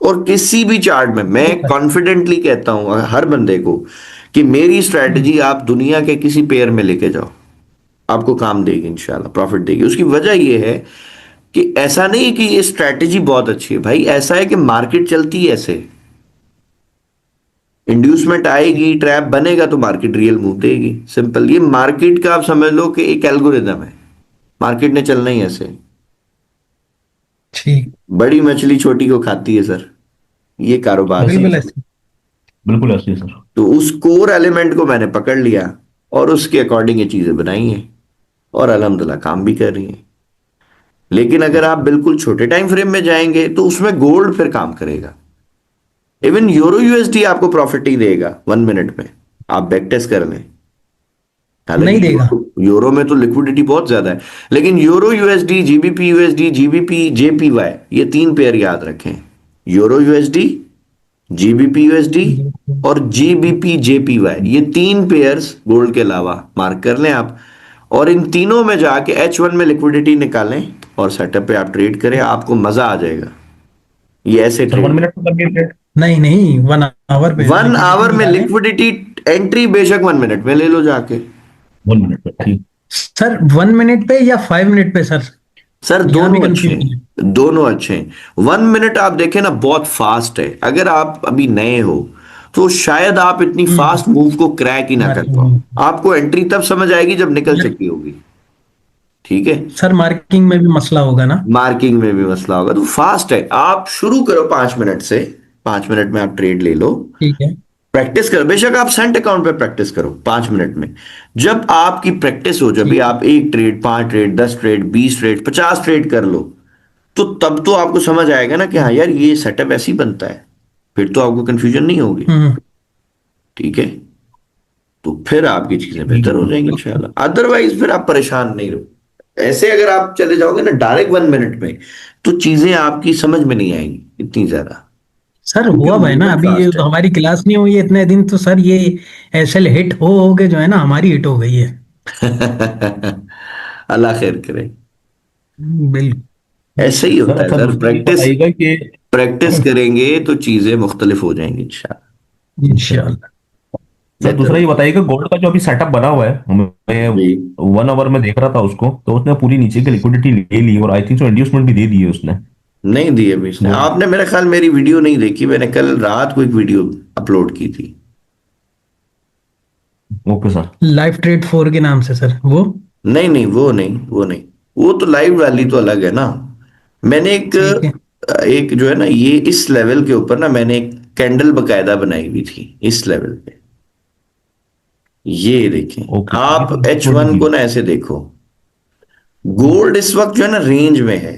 और किसी भी चार्ट में मैं कॉन्फिडेंटली कहता हूं हर बंदे को कि मेरी स्ट्रैटेजी आप दुनिया के किसी पेयर में लेके जाओ, आपको काम देगी, इंशाल्लाह प्रॉफिट देगी। उसकी वजह यह है कि ऐसा नहीं है कि ये स्ट्रैटेजी बहुत अच्छी है भाई, ऐसा है कि मार्केट चलती है ऐसे, इंड्यूसमेंट आएगी, ट्रैप बनेगा तो मार्केट रियल मूव देगी, सिंपल। ये मार्केट का आप समझ लो कि एक एल्गोरिदम है, मार्केट ने चलना ही ऐसे। ठीक। बड़ी मछली छोटी को खाती है सर, ये कारोबार है। ऐसे ही बिल्कुल है सर, ऐसे। बिल्कुल ऐसे ही है सर। तो उस कोर एलिमेंट को मैंने पकड़ लिया और उसके अकॉर्डिंग ये चीजें बनाई हैं, और अल्हम्दुलिल्लाह काम भी कर रही हैं। लेकिन अगर आप बिल्कुल छोटे टाइम फ्रेम में जाएंगे तो उसमें गोल्ड फिर काम करेगा। इवन यूरो यूएसडी आपको प्रॉफिट ही देगा 1 मिनट में, आप बैक टेस्ट कर लें। हालांकि नहीं देगा। यूरो में तो लिक्विडिटी बहुत ज्यादा है, लेकिन euro USD, GBP USD, GBP JPY, ये 3 पेयर याद रखें। यूरो यूएसडी, जीबीपी यूएसडी और जीबीपी जेपीवाई, ये 3 पेयर्स गोल्ड के अलावा मार्क कर लें आप, और इन तीनों में जाके H1 में लिक्विडिटी निकालें और सेटअप पे आप ट्रेड करें, आपको मजा आ जाएगा। ये ऐसे सर 1 ट्रेड, मिनट में कर दिए ट्रेड। नहीं नहीं, 1 आवर पे 1 आवर लिक्विडिटी में निकालें। लिक्विडिटी एंट्री बेशक 1 मिनट में ले लो जाके। 1 मिनट में ठीक। सर 1 मिनट पे या 5 मिनट पे सर? सर यहाँ भी दोनों अच्छे कंफ्यूजन है। हैं, दोनों अच्छे हैं। 1 मिनट आप देखें ना बहुत फास्ट है, अगर आप अभी नए हो तो शायद आप इतनी फास्ट मूव को क्रैक ही ना कर पाओ। मार्किंग। आपको एंट्री तब समझ आएगी जब निकल चुकी होगी। ठीक है, सर मार्किंग में भी मसला होगा ना? मार्किंग में भी मसला होगा, तो फास्ट है। आप शुरू करो 5 मिनट से, 5 मिनट में आप ट्रेड ले लो, ठीक है। प्रैक्टिस करो। बेशक आप सेंट अकाउंट पे प्रैक्टिस करो 5 मिनट में। जब आपकी प्रैक्टिस हो, जब भी ठीक। आप 1 trade, 5 trade, 10 trade, 20 trade, 50 trade कर लो, तो तब तो आपको समझ आएगा ना कि हाँ यार ये सेटअप ऐसे ही बनता है, फिर तो आपको कंफ्यूजन नहीं होगी। हम्म। ठीक है, तो फिर आपकी चीजें बेहतर हो जाएंगी इंशाल्लाह। अदरवाइज फिर आप परेशान नहीं रहो। ऐसे अगर आप चले जाओगे ना डायरेक्ट 1 मिनट में, तो चीजें आपकी समझ में नहीं आएंगी इतनी ज्यादा, सर क्योंकि हुआ भाई ना, मूवमेंट अभी ये फास्ट तो है। हमारी क्लास नहीं हुई है इतने दिन, तो सर ये एसएल हिट हो के जो है ना हमारी हिट हो गई है। अल्लाह खैर करे। बिल्कुल। ऐसे ही सर होता है अच्छा, सर, दूसरा ये प्रैक्टिस बताइएगा कि प्रैक्टिस करेंगे तो चीजें मुख्तलिफ हो जाएंगी इंशाल्लाह, इंशाल्लाह। सर बेहतर दूसरा ये होगी। बताइएगा गोल्ड का जो अभी सेटअप बना हुआ है, मैं जी 1 आवर में देख रहा था उसको, तो उसने पूरी नीचे की लिक्विडिटी ले ली और आई थिंक सो इंड्यूसमेंट भी दे दी है उसने नहीं दी अभी इसने, गोल्ड। आपने मेरा ख्याल मेरी वीडियो नहीं देखी, मैंने कल रात को एक वीडियो अपलोड की थी। Okay sir. लाइफ ट्रेड 4 के नाम से सर वो। नहीं नहीं, वो नहीं, वो नहीं, वो तो लाइव वाली तो अलग है ना। मैंने ठीक है। एक जो है ना, ये इस लेवल के ऊपर ना मैंने एक कैंडल बकायदा बनाई हुई थी इस लेवल पे। ये देखें, ओके, ये तो आप H1 लिक्विडिटी। को ना ऐसे देखो। गोल्ड इस वक्त जो है ना रेंज में है,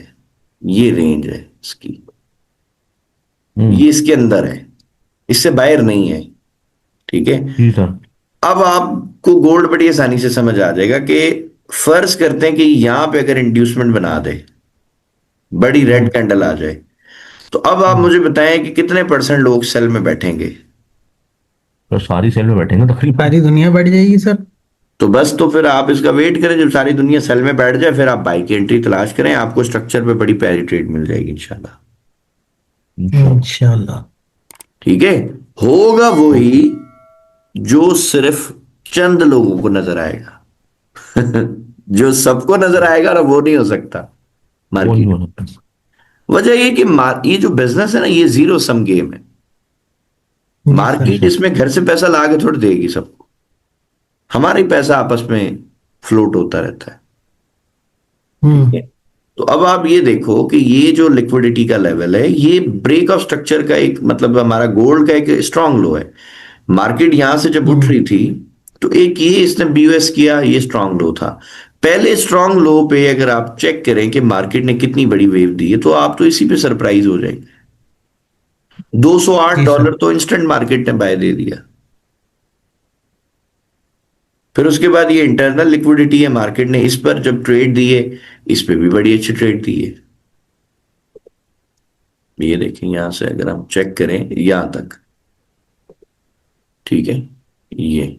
ये रेंज है इसकी, हम्म। ये इसके अंदर है, इससे बाहर नहीं है। ठीक है। जी सर। अब आपको गोल्ड बड़ी आसानी से समझ आ जाएगा कि फर्ज करते हैं कि यहां पे अगर इंड्यूसमेंट बना दे, बड़ी रेड हम्म। कैंडल आ जाए, तो अब आप हम्म। मुझे बताएं कि कितने परसेंट लोग सेल में बैठेंगे। तो सारी सेल में बैठेंगे तकरीबन। सारी दुनिया बढ़ जाएगी सर। तो बस, तो फिर आप इसका वेट करें जब सारी दुनिया सेल में बैठ जाए, फिर आप बाई की एंट्री तलाश करें, आपको स्ट्रक्चर पे बड़ी प्यारी ट्रेड मिल जाएगी इंशाल्लाह। इंशाल्लाह। इंशाल्लाह। ठीक है। होगा वही ओके। जो सिर्फ चंद लोगों को नजर आएगा। जो सबको नजर आएगा ना, वो नहीं हो सकता वो नहीं मार्केट। हो सकता। वजह ये कि ये जो बिजनेस है ना, ये जीरो सम गेम है। जी सर। मार्केट इसमें घर से पैसा ला के थोड़ी देगी सबको, हमारा ही पैसा आपस में फ्लोट होता रहता है। ठीक हम्म। है। तो अब आप ये देखो कि ये जो लिक्विडिटी का लेवल है, ये ब्रेक ऑफ स्ट्रक्चर का एक मतलब हमारा गोल्ड का एक स्ट्रांग लो है। मार्केट यहां से जब उठ हम्म। रही थी, तो एक ये इसने BOS किया, ये स्ट्रांग लो था। पहले स्ट्रांग लो पे अगर आप चेक करें कि मार्केट ने कितनी बड़ी वेव दी है, तो आप तो इसी पे सरप्राइज हो जाएंगे। 208 जी सर। डॉलर तो इंस्टेंट मार्केट ने बाय दे दिया। फिर उसके बाद ये इंटरनल लिक्विडिटी है, मार्केट ने इस पर जब ट्रेड दी है, इस पे भी बड़ी अच्छी ट्रेड दी है। ये देखें, यहां से अगर हम चेक करें यहां तक, ठीक है, ये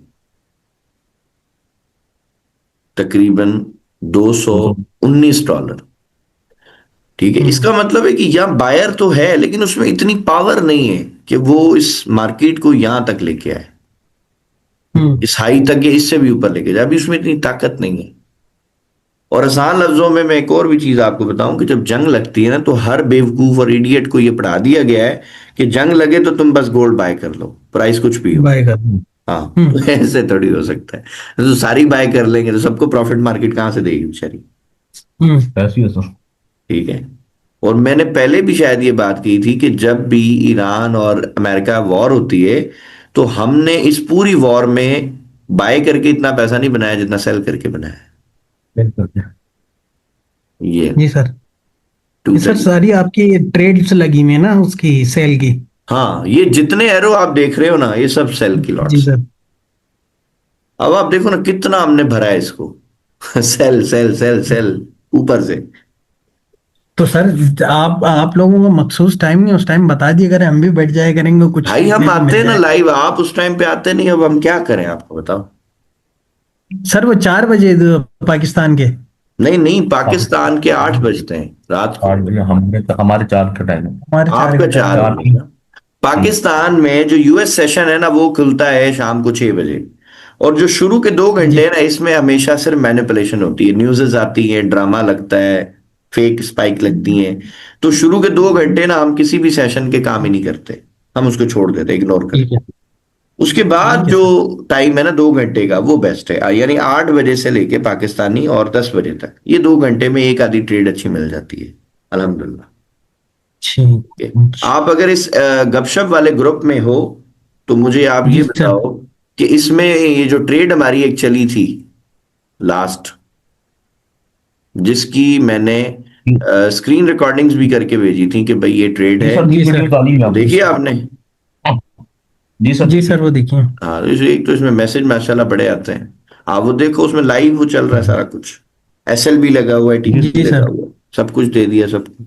तकरीबन तो 219 डॉलर। ठीक है। हम्म। इसका मतलब है कि यहाँ बायर तो है, लेकिन उसमें इतनी पावर नहीं है कि वो इस मार्केट को यहां तक लेके आए, हम्म। इस हाई तक या इससे भी ऊपर लेके जाए। अभी उसमें इतनी ताकत नहीं है। और आसान लफ्जों में मैं एक और भी चीज आपको बताऊं कि जब जंग लगती है ना, तो हर बेवकूफ और इडियट को यह पढ़ा दिया गया है कि जंग लगे तो तुम बस गोल्ड बाय कर लो, प्राइस कुछ भी हो। बाय कर। हाँ, तो हम्म। ऐसे थोड़ी हो सकता है। तो सारी बाय कर लेंगे तो सबको प्रॉफिट मार्केट कहां से देगी बेचारी। हम्म। ऐसी है सर। ठीक है। और मैंने पहले भी शायद ये बात की थी कि जब भी ईरान और अमेरिका वॉर होती है, तो हमने इस पूरी वॉर में बाय करके इतना पैसा नहीं बनाया जितना सेल करके बनाया है। बिल्कुल। ये जी सर। टू ये सर तक। सारी आपकी ट्रेड्स लगी हुई है ना उसकी सेल की। हाँ, ये जितने एरो आप देख रहे हो ना, ये सब सेल की जी लॉट्स। सर। अब आप देखो ना कितना हमने भरा है इसको। सेल सेल सेल सेल ऊपर से। तो सर आप लोगों को मखसूस टाइम नहीं, उस टाइम बता दिया करें, हम भी बैठ जाया करेंगे, कुछ भाई हम सीखने को आते मिल हैं ना जाए। लाइव, आप उस टाइम पे आते नहीं, अब हम क्या करें आपको बताओ। सर वो 4 बजे पाकिस्तान के। नहीं नहीं, पाकिस्तान के 8 पाकिस्तान बजते हैं रात को। 8 बजे, हमारे 4 का टाइम है। हमारे 4 आपका का टाइम 4 है। 4 बजे की। ना। पाकिस्तान में जो US सेशन है ना, वो खुलता है शाम को 6 बजे। और जो शुरू के 2 घंटे जी। है ना, इसमें हमेशा सिर्फ मैनिपुलेशन होती है, न्यूज़ेस आती है, ड्रामा लगता है, फेक स्पाइक लगती हैं। तो शुरू के 2 घंटे ना हम किसी भी सेशन के काम ही नहीं करते, हम उसको छोड़ देते, इग्नोर कर। ठीक है। उसके बाद ठीक है जो सर। टाइम है ना 2 घंटे का, वो बेस्ट है, यानी 8 बजे से लेके पाकिस्तानी और 10 बजे तक, ये 2 घंटे में एक आधी ट्रेड अच्छी मिल जाती है अल्हम्दुलिल्लाह। ठीक। ठीक है। आप अगर इस गपशप वाले ग्रुप में हो, तो मुझे आप जी ये सर। बताओ कि इसमें ये जो ट्रेड हमारी एक चली थी लास्ट, जिसकी मैंने स्क्रीन रिकॉर्डिंग्स भी करके भेजी थी कि भाई ये ट्रेड जी है, सर, की जी वीडियो सर। डाली है वो आपने। देखिए आपने। जी सर, जी देखिए। सर वो देखिए। हाँ, तो एक तो इसमें मैसेज माशाल्लाह बड़े आते हैं। आप वो देखो, उसमें लाइव वो चल रहा है सारा कुछ, SLB लगा हुआ है, जी TP जी लगा सर। हुआ है, सब कुछ दे दिया सबको।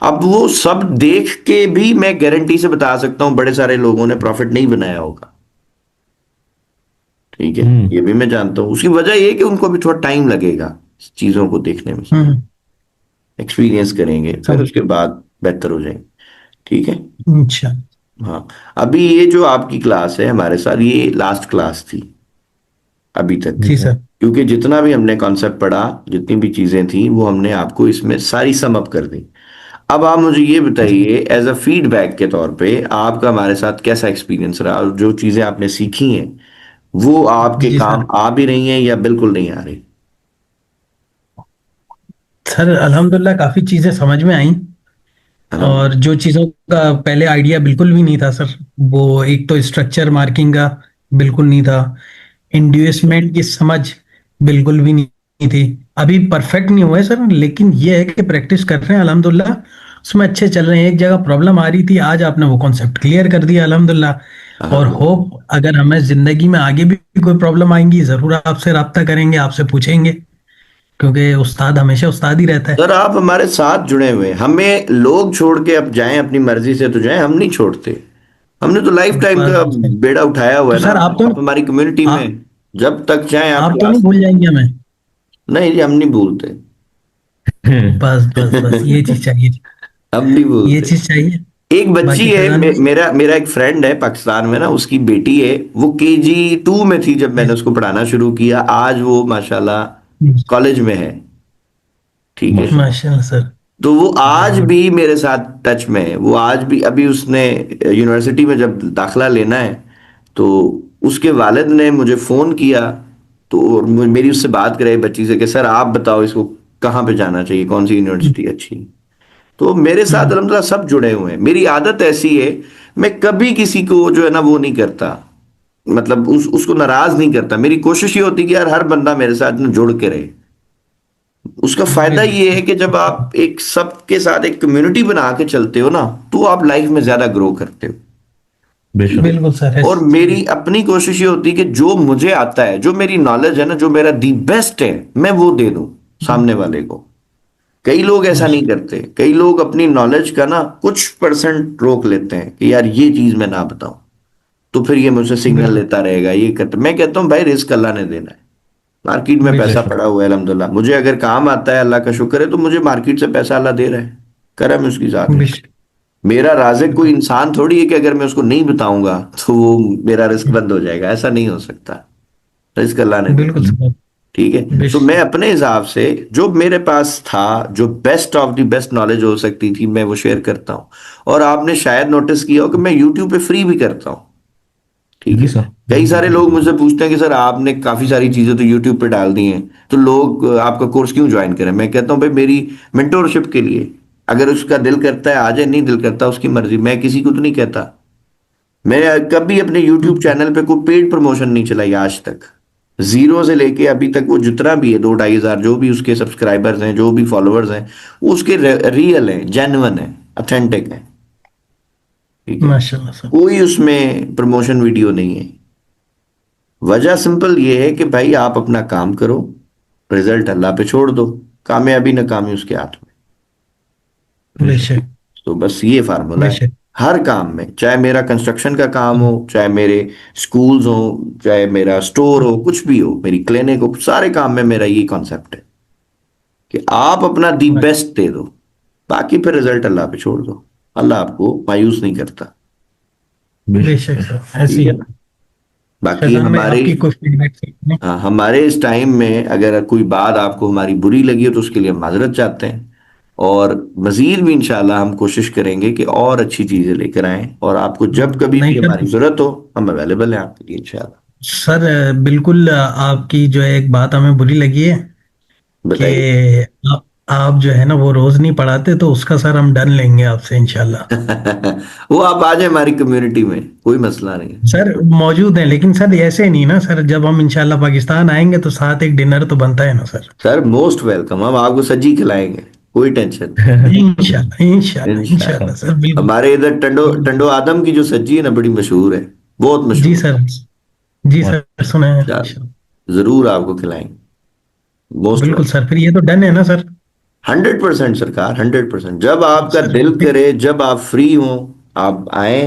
अब वो सब देख के भी मैं गारंटी से बता सकता हूँ बड़े सारे लोगों ने प्रॉफिट नहीं बनाया होगा। ठीक है। हम्म। ये भी मैं जानता हूँ, उसकी वजह ये है कि उनको भी थोड़ा टाइम लगेगा चीजों को देखने में, हम्म। एक्सपीरियंस करेंगे, फिर समझ। उसके बाद बेहतर हो जाएंगे। ठीक है। अच्छा। हाँ। अभी ये जो आपकी क्लास है हमारे साथ, ये लास्ट क्लास थी अभी तक, जी ठीक है। सर। क्योंकि जितना भी हमने कॉन्सेप्ट पढ़ा, जितनी भी चीजें थी, वो हमने आपको इसमें सारी सम अप कर दी। अब आप मुझे ये बताइए एज अ फीडबैक के तौर पे आपका हमारे साथ कैसा एक्सपीरियंस रहा, और जो चीजें आपने सीखी हैं वो आपके जी काम सर। आ भी रही हैं या बिल्कुल नहीं आ रही। सर अल्हम्दुलिल्लाह काफी चीजें समझ में आई, हाँ, और जो चीजों का पहले आइडिया बिल्कुल भी नहीं था सर, वो एक तो स्ट्रक्चर मार्किंग का बिल्कुल नहीं था, इंड्यूसमेंट की समझ बिल्कुल भी नहीं थी। अभी परफेक्ट नहीं हुआ है सर, लेकिन ये है कि प्रैक्टिस कर रहे हैं अल्हम्दुलिल्लाह, उसमें अच्छे चल रहे हैं। एक जगह प्रॉब्लम आ रही थी, आज आपने वो कॉन्सेप्ट क्लियर कर दिया अल्हम्दुलिल्लाह। और हाँ। होप अगर हमें जिंदगी में आगे भी कोई प्रॉब्लम आएंगी, जरूर आपसे राब्ता करेंगे, आपसे पूछेंगे, क्योंकि उस्ताद हमेशा उस्ताद ही रहता है। सर आप हमारे साथ जुड़े हुए हैं, हमें लोग छोड़ के अब जाएं अपनी मर्जी से तो जाएं, हम नहीं छोड़ते। हमने तो लाइफ टाइम बस का बस बस। बेड़ा उठाया हुआ तो है ना। सर आप हमारी कम्युनिटी आ, में जब तक चाहें आप आप तो नहीं क्लास। भूल जाएंगे हमें। नहीं जी, हम नहीं भूलते। बस बस बस, ये चीज चाहिए। हम नहीं ये भूलते। चीज चाहिए। एक बच्ची बाकी है फैजान मेरा मेरा एक फ्रेंड है पाकिस्तान में ना, उसकी बेटी है, वो KG 2 में थी जब मैंने उसको पढ़ाना शुरू किया, आज वो माशाल्लाह कॉलेज में है। ठीक है। माशाल्लाह। माशाल्लाह सर। तो वो वेरी आज गुड। भी मेरे साथ टच में है, वो आज भी, अभी उसने यूनिवर्सिटी में जब दाखला लेना है तो उसके वालिद ने मुझे फोन किया, तो और मेरी उससे बात कराई बच्ची से कि सर आप बताओ इसको कहाँ पे जाना चाहिए, कौन सी यूनिवर्सिटी अच्छी। तो मेरे साथ हम्म, अल्हम्दुलिल्लाह सब जुड़े हुए हैं। मेरी आदत ऐसी है, मैं कभी किसी को जो है ना वो नहीं करता, मतलब उसको नाराज नहीं करता। मेरी कोशिश ये होती है कि यार हर बंदा मेरे साथ ना जुड़ के रहे। उसका फायदा ये है कि जब बिल्कुल आप एक सबके साथ एक कम्युनिटी बना के चलते हो ना, तो आप लाइफ में ज्यादा ग्रो करते हो। ठीक बेशक। है। बिल्कुल सर, और ऐसी चीजें। मेरी अपनी कोशिश ये होती है कि जो मुझे आता है, जो मेरी नॉलेज है ना, जो मेरा दी बेस्ट है, मैं वो दे दूं सामने वाले को। कई लोग ऐसा नहीं माशा- करते, कई लोग अपनी नॉलेज का ना कुछ परसेंट रोक लेते हैं कि यार ये चीज मैं ना बताऊं, तो फिर ये मुझसे सिग्नल बिल्कुल लेता रहेगा, ये करता। मैं कहता हूँ भाई रिस्क अल्लाह ने देना है। मार्केट में पैसा बेशक। बेशक। पड़ा हुआ है अल्हम्दुलिल्लाह, मुझे अगर काम आता है अल्लाह का शुक्र है, तो मुझे मार्केट से पैसा अल्लाह दे रहा है, करम उसकी जात है। बेशक। मेरा राज़िक कोई इंसान थोड़ी है कि अगर मैं उसको नहीं बताऊंगा तो वो मेरा रिस्क बंद हो जाएगा, ऐसा नहीं हो सकता। रिस्क अल्लाह ने देना। बिल्कुल सर। ठीक है। सो मैं बेशक। अपने हिसाब से जो मेरे पास था, जो best of the best knowledge हो सकती थी, मैं वो शेयर करता हूँ। और आपने शायद नोटिस किया हो कि मैं यूट्यूब पे फ्री भी करता हूँ। ठीक जी है। सर। कई बिल्कुल सारे बिल्कुल लोग मुझसे बिल्कुल। पूछते हैं कि सर आपने काफी सारी चीजें तो यूट्यूब पे डाल दी हैं, तो लोग आपका कोर्स क्यों ज्वाइन करें। मैं कहता हूँ भाई मेरी मेंटोरशिप के लिए, अगर उसका दिल करता है आ जाए, नहीं दिल करता उसकी मर्जी, मैं किसी को तो नहीं कहता। मैं कभी अपने यूट्यूब चैनल पे कोई पेड प्रमोशन नहीं चलाई आज तक। जीरो से लेके अभी तक वो जितना भी है 2-2.5 हजार जो भी उसके सब्सक्राइबर्स हैं, जो भी फॉलोअर्स हैं, वो उसके रियल हैं, जेन्युइन है, ऑथेंटिक है। ठीक है। माशाल्लाह सर। कोई उसमें प्रमोशन वीडियो नहीं है। वजह सिंपल ये है कि भाई आप अपना काम करो, रिजल्ट अल्लाह पे छोड़ दो, कामयाबी नाकामी उसके हाथ में। बेशक। बेशक। तो बस ये फार्मूला है। बेशक। हर काम में, चाहे मेरा कंस्ट्रक्शन का काम हो, चाहे मेरे स्कूल्स हो, चाहे मेरा स्टोर हो, कुछ भी हो, मेरी क्लिनिक हो, सारे काम में मेरा ये कॉन्सेप्ट है कि आप अपना दी बेस्ट दे दो, बाकी फिर रिजल्ट अल्लाह पे छोड़ दो। अल्लाह आपको मायूस नहीं करता। बेशक बेशक बेशक। सर, ऐसी ठीक है है। ना। बाकी फैजान में हमारे, आपकी कोई फीडबैक? हाँ, हमारे इस टाइम में अगर कोई बात आपको हमारी बुरी लगी हो तो उसके लिए हम माजरत चाहते हैं। और मजीद भी इंशाल्लाह हम कोशिश करेंगे कि और अच्छी चीजें लेकर आएं, और आपको जब कभी नहीं भी सर। हमारी जरूरत हो हम अवेलेबल हैं आपके लिए इंशाल्लाह। सर बिल्कुल, आपकी जो है एक बात हमें बुरी लगी है कि बताइए। आप जो है ना वो रोज नहीं पढ़ाते, तो उसका सर हम डन लेंगे आपसे इंशाल्लाह। वो आप आ जाए हमारी कम्युनिटी में, कोई मसला नहीं है। सर मौजूद हैं, लेकिन सर ऐसे नहीं ना सर, जब हम इंशाल्लाह पाकिस्तान आएंगे तो साथ एक डिनर तो बनता है ना सर। सर मोस्ट वेलकम, हम आपको सज्जी खिलाएंगे, कोई टेंशन इंशाल्लाह नहीं। इंशाल्लाह इंशाल्लाह। इंशाल्लाह सर, बिल्कुल। हमारे इधर टंडो टंडो आदम की जो सज्जी है ना, बड़ी मशहूर है, बहुत जी मशहूर। सर। जी सर, सुना है इंशाल्लाह इंशाल्लाह। जरूर आपको खिलाएंगे। मोस्ट बिल्कुल वेलकम। सर, फिर ये तो डन है ना सर। 100% सरकार, 100%। जब आपका सर दिल फिर करे, जब आप फ्री हो, आप आए,